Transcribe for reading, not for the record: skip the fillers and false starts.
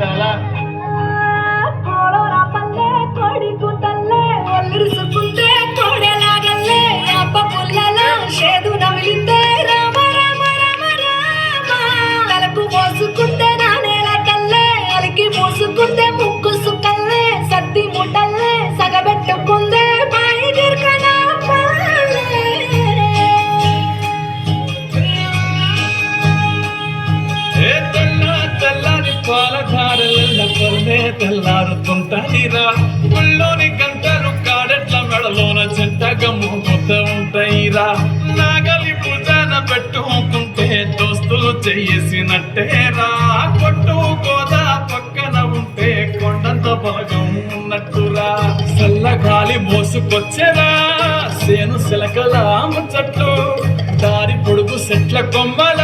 విధాలా మోసుకుంటే నా నేల కల్లే అలికి మోసుకుంటే ముక్కు సుక్కల్లే సత్తి ముట్టల్లే సగబెట్టుకుందే బాయి గిర్కనా తెల్లారి పాలధారల పొలమే తెల్లారుతుంటాయిరా గుళ్ళోని గంటలు కాడెట్ల మెడలోన చెంటగా మోగుతూ ఉంటాయిరా నాగలి భుజాన పెట్టుకుంటే దోస్తులు చేసినట్టేరా కొట్టు గోదా పక్కన ఉంటే కొండంత భాగం ఉన్నట్టురా చల్లగాలి మోసుకొచ్చేరా సేను శిలకల ముచ్చట్లు దారి పొడుగు సెట్ల కొమ్మల